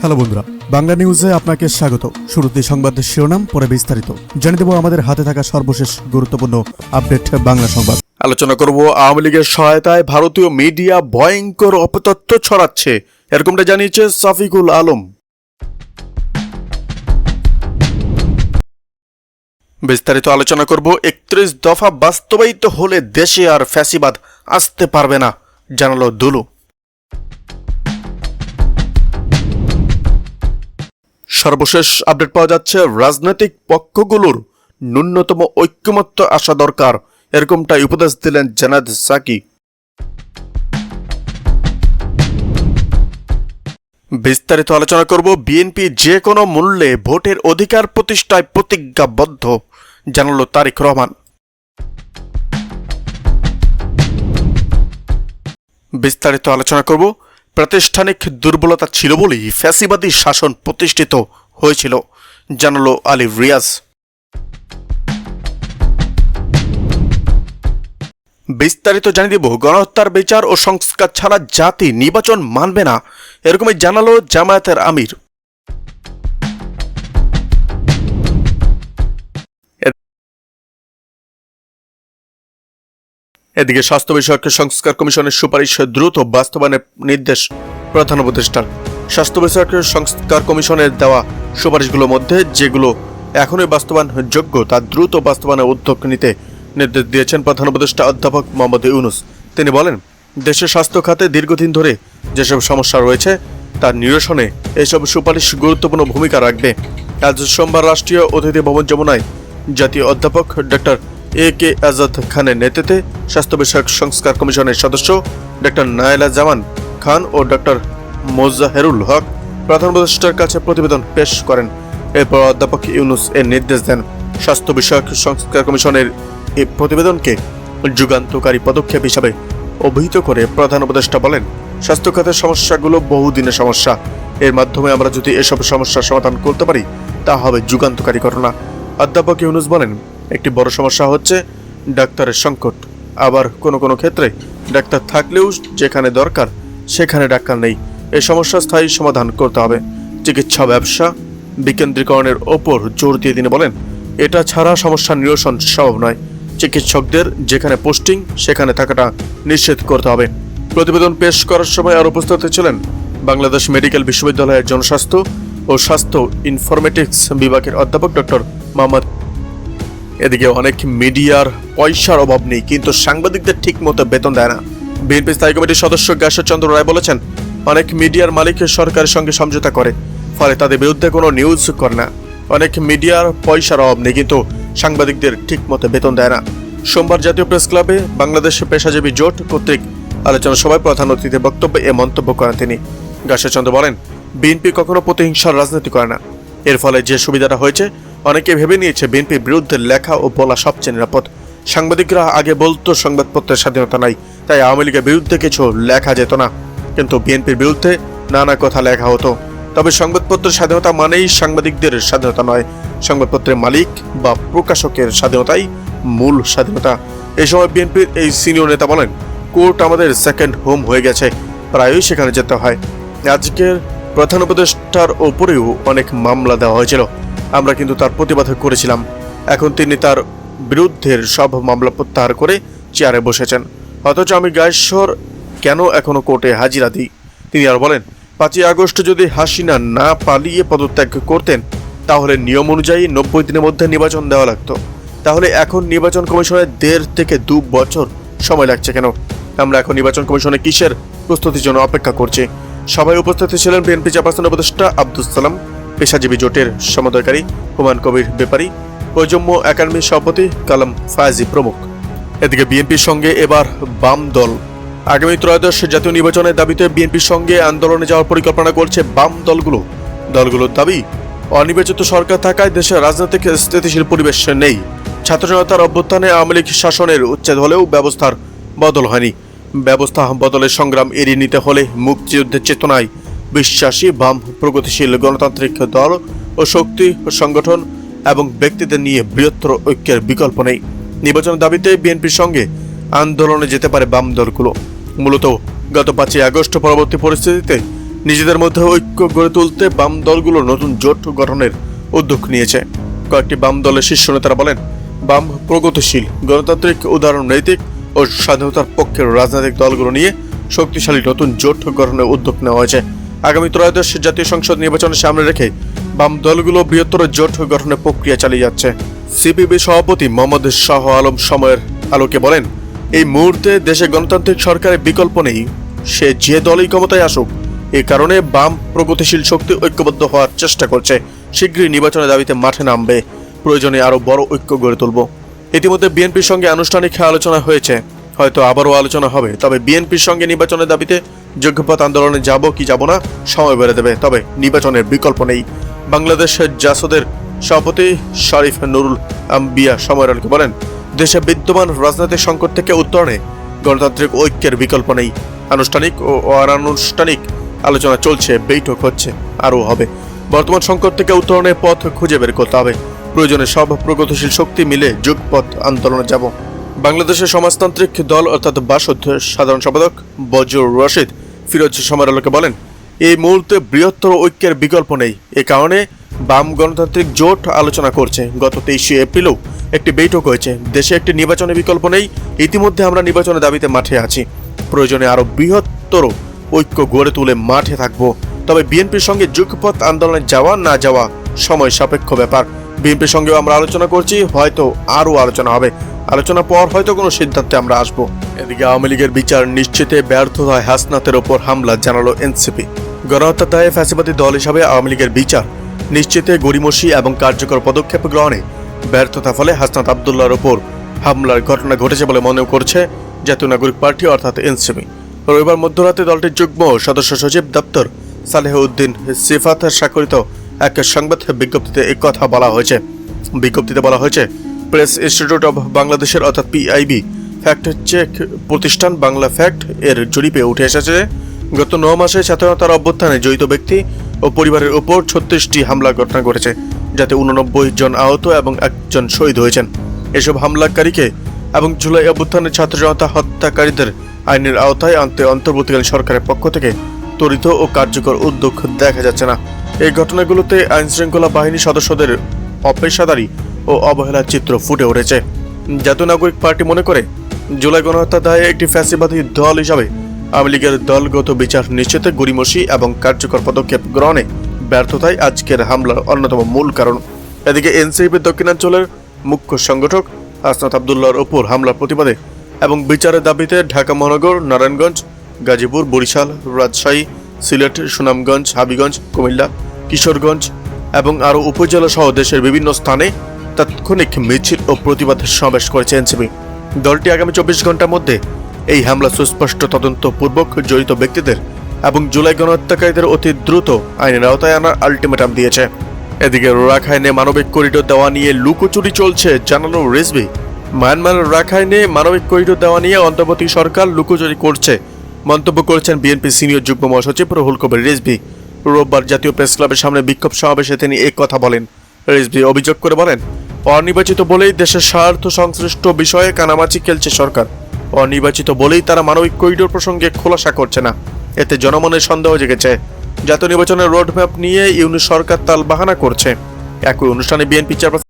Hello বন্ধুরা, বাংলা নিউজে আপনাকে স্বাগত। শুরুতে সংবাদের শিরোনাম, পরে বিস্তারিত জানিয়ে দেব আমাদের হাতে থাকা সর্বশেষ গুরুত্বপূর্ণ আপডেট বাংলা সংবাদ। আলোচনা করব আওয়ামী লীগের সহায়তায় ভারতীয় মিডিয়া ভয়ঙ্কর অপতথ্য ছড়াচ্ছে, এরকমটা জানিয়েছে সাফিকুল আলম। বিস্তারিত আলোচনা করব 31 দফা বাস্তবায়িত হলে দেশে আর ফ্যাসিবাদ আসতে পারবে না, জানালো দুলু। সর্বশেষ আপডেট পাওয়া যাচ্ছে, রাজনৈতিক পক্ষগুলোর ন্যূনতম ঐক্যমত্য আসা দরকার, এরকমটাই উপদেশ দিলেন জানাদ সাকি। বিস্তারিত আলোচনা করব, বিএনপি যে কোনো মূল্যে ভোটের অধিকার প্রতিষ্ঠায় প্রতিজ্ঞাবদ্ধ, জানালো তারেক রহমান। বিস্তারিত আলোচনা করব, প্রাতিষ্ঠানিক দুর্বলতা ছিল বলেই ফ্যাসিবাদী শাসন প্রতিষ্ঠিত হয়েছিল, জানালো আলী রিয়াজ। বিস্তারিত জানিয়ে দেব, গণহত্যার বিচার ও সংস্কার ছাড়া জাতি নির্বাচন মানবে না, এরকমই জানালো জামায়াতের আমির। এদিকে স্বাস্থ্য বিষয়ক সংস্কার কমিশনের সুপারিশ দ্রুত বাস্তবায়নের নির্দেশ প্রধান উপদেষ্টার। স্বাস্থ্য বিষয়ক সংস্কার কমিশনের দেওয়া সুপারিশগুলোর মধ্যে যেগুলো এখনই বাস্তবায়ন যোগ্য তা দ্রুত বাস্তবায়নের উদ্যোগ নিতে নির্দেশ দিয়েছেন প্রধান উপদেষ্টা অধ্যাপক মোহাম্মদ ইউনূস। তিনি বলেন, দেশের স্বাস্থ্য খাতে দীর্ঘদিন ধরে যেসব সমস্যা রয়েছে তার নিরসনে এসব সুপারিশ গুরুত্বপূর্ণ ভূমিকা রাখবে। আজ সোমবার রাষ্ট্রীয় অতিথি ভবন যমুনায় জাতীয় অধ্যাপক ডক্টর এ.কে আজাদ খানের নেতৃত্বে স্বাস্থ্য বিষয়ক সংস্কার কমিশনের সদস্য ডক্টর নায়লা জামান খান ও ডক্টর মোজাহেরুল হক প্রধান উপদেষ্টার কাছে প্রতিবেদন পেশ করেন। এরপর অধ্যাপক ইউনূস এর নির্দেশ দেন। স্বাস্থ্য বিষয়ক সংস্কার কমিশনের এই প্রতিবেদনকে যুগান্তকারী পদক্ষেপ হিসাবে অভিহিত করে প্রধান উপদেষ্টা বলেন, স্বাস্থ্য খাতের সমস্যাগুলো বহুদিনের সমস্যা, এর মাধ্যমে আমরা যদি এসব সমস্যার সমাধান করতে পারি তা হবে যুগান্তকারী ঘটনা। অধ্যাপক ইউনূস বলেন, একটি বড় সমস্যা হচ্ছে ডাক্তারের সংকট। আবার কোনো ক্ষেত্রে ডাক্তার থাকলেও যেখানে দরকার সেখানে ডাক্তার নেই। এই সমস্যা স্থায়ী সমাধান করতে হবে। চিকিৎসা ব্যবসা বিকেন্দ্রীকরণের ওপর জোর দিয়ে তিনি বলেন, এটা ছাড়া সমস্যার নিরসন সম্ভব নয়। চিকিৎসকদের যেখানে পোস্টিং সেখানে থাকাটা নিশ্চিত করতে হবে। প্রতিবেদন পেশ করার সময় আর উপস্থিত ছিলেন বাংলাদেশ মেডিকেল বিশ্ববিদ্যালয়ের জনস্বাস্থ্য ও স্বাস্থ্য ইনফরমেটিক্স বিভাগের অধ্যাপক ডক্টর মোহাম্মদ। এদিকে অনেক মিডিয়ার পয়সার অভাব নেই, কিন্তু সাংবাদিকদের ঠিক মতো বেতন দেয় না। বিএনপি স্থায়ী কমিটির সদস্য গাশ্বরচন্দ্র রায় বলেছেন, অনেক মিডিয়ার মালিক সরকারের সঙ্গে সমঝোতা করে, ফলে তাদের বিরুদ্ধে কোনো নিউজ করে না। অনেক মিডিয়ার পয়সার অভাব নেই, কিন্তু সাংবাদিকদের ঠিক মতো বেতন দেয় না। সোমবার জাতীয় প্রেস ক্লাবে বাংলাদেশ পেশাজীবী জোট কর্তৃক আলোচনা সভায় প্রধান অতিথির বক্তব্যে এ মন্তব্য করেন তিনি। গাশ্বরচন্দ্র বলেন, বিএনপি কখনো প্রতিহিংসার রাজনীতি করে না। এর ফলে যে সুবিধাটা হয়েছে, অনেকে ভেবে নিয়েছে বিএনপির বিরুদ্ধে লেখা ও বলা সবচেয়ে নিরাপদ। সাংবাদিকরা আগে বলতো সংবাদপত্রের স্বাধীনতা নাই, তাই আওয়ামী লীগের বিরুদ্ধে কিছু লেখা যেত না, কিন্তু বিএনপির বিরুদ্ধে নানা কথা লেখা হতো। তবে সংবাদপত্রের স্বাধীনতা মানেই সাংবাদিকদের স্বাধীনতা নয়, সংবাদপত্রের মালিক বা প্রকাশকের স্বাধীনতাই মূল স্বাধীনতা। এই সময় বিএনপির এই সিনিয়র নেতা বলেন, কোর্ট আমাদের সেকেন্ড হোম হয়ে গেছে, প্রায়ই সেখানে যেতে হয়। আজকের প্রধান উপদেষ্টার ওপরেও অনেক মামলা দেওয়া হয়েছিল, আমরা কিন্তু তার প্রতিবাদ করেছিলাম। এখন তিনি তার বিরুদ্ধের সব মামলা প্রত্যাহার করে চেয়ারে বসেছেন, অথচ আমি গায়েশ্বর কেন এখনো কোর্টে হাজিরা দিই। তিনি আর বলেন, 5ই আগস্ট যদি হাসিনা না পালিয়ে পদত্যাগ করতেন তাহলে নিয়ম অনুযায়ী 90 দিনের মধ্যে নির্বাচন দেওয়া লাগতো। তাহলে এখন নির্বাচন কমিশনের 1.5 থেকে 2 বছর সময় লাগছে কেন? আমরা এখন নির্বাচন কমিশনে কিসের প্রস্তুতির জন্য অপেক্ষা করছি? সবাই উপস্থিত ছিলেন বিএনপি চেয়ারপারসন উপদেষ্টা আব্দুস সালাম, পেশাজীবী জোটের সমন্বয়কারী হুমায়ুন কবির ব্যাপারী, প্রজন্ম একাডেমির সভাপতি কালাম ফায়াজি প্রমুখ। এদিকে বিএনপির সঙ্গে এবার বাম দল। আগামী ত্রয়োদশ জাতীয় নির্বাচনের দাবিতে বিএনপির সঙ্গে আন্দোলনে যাওয়ার পরিকল্পনা করছে বাম দলগুলোর দাবি, অনির্বাচিত সরকার থাকায় দেশে রাজনৈতিক স্থিতিশীল পরিবেশ নেই। ছাত্র জনতার অভ্যুত্থানে আওয়ামী লীগ শাসনের উচ্ছেদ হলেও ব্যবস্থার বদল হয়নি। ব্যবস্থা বদলের সংগ্রাম এড়িয়ে নিতে হলে মুক্তিযুদ্ধের চেতনায় বিশ্বাসী বাম প্রগতিশীল গণতান্ত্রিক দল ও শক্তি ও সংগঠন এবং ব্যক্তিদের নিয়ে বৃহত্তর ঐক্যের বিকল্প নেই। নির্বাচনের দাবিতে বিএনপির সঙ্গে আন্দোলনে যেতে পারে বাম দলগুলো। মূলত গত 5ই আগস্ট পরবর্তী পরিস্থিতিতে নিজেদের মধ্যে ঐক্য গড়ে তুলতে বাম দলগুলো নতুন জোট গঠনের উদ্যোগ নিয়েছে। কয়েকটি বাম দলের শীর্ষ নেতারা বলেন, বাম প্রগতিশীল, গণতান্ত্রিক, উদাহরণ নৈতিক ও স্বাধীনতার পক্ষের রাজনৈতিক দলগুলো নিয়ে শক্তিশালী নতুন জোট গঠনের উদ্যোগ নেওয়া হয়েছে। আগামী ত্রয়োদশ জাতীয় সংসদ নির্বাচনের সামনে রেখে বাম দলগুলো বৃহত্তর জোট গঠনের প্রক্রিয়া চালিয়ে যাচ্ছে। সিপিবি সভাপতি মোহাম্মদ শাহ আলম সময়ের আলোকে বলেন, এই মুহূর্তে দেশে গণতান্ত্রিক সরকারের বিকল্প নেই, সে যে দলই ক্ষমতায় আসুক। এই কারণে বাম প্রগতিশীল শক্তি ঐক্যবদ্ধ হওয়ার চেষ্টা করছে। শীঘ্রই নির্বাচনের দাবিতে মাঠে নামবে, প্রয়োজনে আরো বড় ঐক্য গড়ে তুলব। ইতিমধ্যে বিএনপির সঙ্গে আনুষ্ঠানিক আলোচনা হয়েছে, হয়তো আবারও আলোচনা হবে। তবে বিএনপির সঙ্গে নির্বাচনের দাবিতে যোগ্যপথ আন্দোলনে যাব কি যাব না সময় বেড়ে দেবে, তবে নির্বাচনের বিকল্প নেই। বাংলাদেশের জাসদের সভাপতি শরীফ নুরুল আম্বিয়া সময়ের আলোকে বলেন, দেশে বিদ্যমান রাজনৈতিক সংকট থেকে উত্তরণে গণতান্ত্রিক ঐক্যের বিকল্প নেই। আনুষ্ঠানিক ও অনানুষ্ঠানিক আলোচনা চলছে, বৈঠক হচ্ছে, আরও হবে। বর্তমান সংকট থেকে উত্তরণের পথ খুঁজে বের করতে হবে। প্রয়োজনে সব প্রগতিশীল শক্তি মিলে যুগপথ আন্দোলনে যাব। বাংলাদেশের সমাজতান্ত্রিক দল অর্থাৎ বাসদ সাধারণ সম্পাদক বজর রশিদ ফিরোজ সময়ের আলোকে বলেন, এই মুহূর্তে বৃহত্তর ঐক্যের বিকল্প নেই। এ কারণে বাম গণতান্ত্রিক জোট আলোচনা করছে। গত 23শে এপ্রিলও একটি বৈঠক হয়েছে। দেশে একটি নির্বাচনের বিকল্প নেই। ইতিমধ্যে আমরা নির্বাচনের দাবিতে মাঠে আছি। প্রয়োজনে আরো বৃহত্তর ঐক্য গড়ে তুলে মাঠে থাকব। তবে বিএনপির সঙ্গে যুগপথ আন্দোলনে যাওয়া না যাওয়া সময় সাপেক্ষ ব্যাপার। বিএনপির সঙ্গেও আমরা আলোচনা করছি, হয়তো আরও আলোচনা হবে। আলোচনা পর হয়তো কোনো সিদ্ধান্তে আমরা আসব। এদিকে আওয়ামী লীগের বিচার নিশ্চিতে ব্যর্থতায় হাসনাতের ওপর হামলা জানালো এনসিপি। গণহত্যার দায়ে ফ্যাসিবাদী দল হিসাবে আওয়ামী লীগের বিচার নিশ্চিতে গড়িমসি এবং কার্যকর পদক্ষেপ গ্রহণে ব্যর্থতার ফলে হাসনাত আবদুল্লাহর ওপর হামলার ঘটনা ঘটেছে বলে মনে করছে জাতীয় নাগরিক পার্টি অর্থাৎ এনসিপি। রবিবার মধ্যরাতে দলটির যুগ্ম সদস্য সচিব দপ্তর সালেহ উদ্দিন সিফাত স্বাক্ষরিত এক সংবাদ বিজ্ঞপ্তিতে কথা বলা হয়েছে। বিজ্ঞপ্তিতে বলা হয়েছে, প্রেস ইনস্টিটিউট অব বাংলাদেশের অর্থাৎ পিআইবি ফ্যাক্ট চেক প্রতিষ্ঠান বাংলা ফ্যাক্ট এর জরিপে উঠে এসেছে গত 9 মাসে স্বাধীনতার অভ্যুত্থানে জড়িত ব্যক্তি ও পরিবারের উপর 36টি হামলা ঘটনা ঘটেছে, যাতে 89 জন আহত এবং 1 জন শহীদ হয়েছেন। এসব হামলাকারীকে এবং জুলাই অভ্যুত্থানের ছাত্র জনতা হত্যাকারীদের আইনের আওতায় আনতে অন্তর্বর্তীকালীন সরকারের পক্ষ থেকে ত্বরিত ও কার্যকর উদ্যোগ দেখা যাচ্ছে না। এই ঘটনাগুলোতে আইন শৃঙ্খলা বাহিনী সদস্যদের অপেশাদারি ও অবহেলার চিত্র ফুটে উঠেছে। জাতীয় নাগরিক পার্টি মনে করে, জুলাই গণহত্যা দায়ে একটি ফ্যাসিবাদী দল হিসাবে আওয়ামী লীগের দলগত বিচার নিশ্চিতে গড়িমসি এবং কার্যকর পদক্ষেপ গ্রহণে ব্যর্থতাই আজকের হামলার অন্যতম মূল কারণ। এদিকে এনসিপির দক্ষিণাঞ্চলের মুখ্য সংগঠক হাসনাত আবদুল্লাহর ওপর হামলার প্রতিবাদে এবং বিচারের দাবিতে ঢাকা মহানগর, নারায়ণগঞ্জ, গাজীপুর, বরিশাল, রাজশাহী, সিলেট, সুনামগঞ্জ, হাবিগঞ্জ, কুমিল্লা, কিশোরগঞ্জ এবং আরও উপজেলা সহ দেশের বিভিন্ন স্থানে তাৎক্ষণিক মিছিল ও প্রতিবাদ সমাবেশ করেছে এনসিপি। দলটি আগামী 24 ঘন্টার মধ্যে এই হামলা সুস্পষ্ট তদন্তপূর্বক জড়িত ব্যক্তিদের এবং জুলাই গণহত্যাকারীদের অতি দ্রুত আইনের আওতায় আনার আলটিমেটাম দিয়েছে। এদিকে রাখাইনে মানবিক করিডোর দেওয়া নিয়ে লুকোচুরি চলছে জানালো রিজভি। মায়ানমারের রাখাইনে মানবিক করিডোর দেওয়া নিয়ে অন্তর্বর্তী সরকার লুকোচুরি করছে মন্তব্য করেছেন বিএনপি সিনিয়র যুগ্ম মহাসচিব রুহুল কবির রিজভি। রোববার জাতীয় প্রেস ক্লাবের সামনে বিক্ষোভ সমাবেশে তিনি এই কথা বলেন। রিজভি অভিযোগ করে বলেন, অনির্বাচিত বলেই দেশের স্বার্থ সংশ্লিষ্ট বিষয়ে কানামাছি খেলছে সরকার। অনির্বাচিত বলেই তারা মানবিক করিডোর প্রসঙ্গে খোলাসা করছে না। এতে জনমনের সন্দেহ জেগেছে। জাতীয় নির্বাচনের রোডম্যাপ নিয়ে ইউনিট সরকার তালবাহানা করছে। একই অনুষ্ঠানে বিএনপি চেয়ারপারসন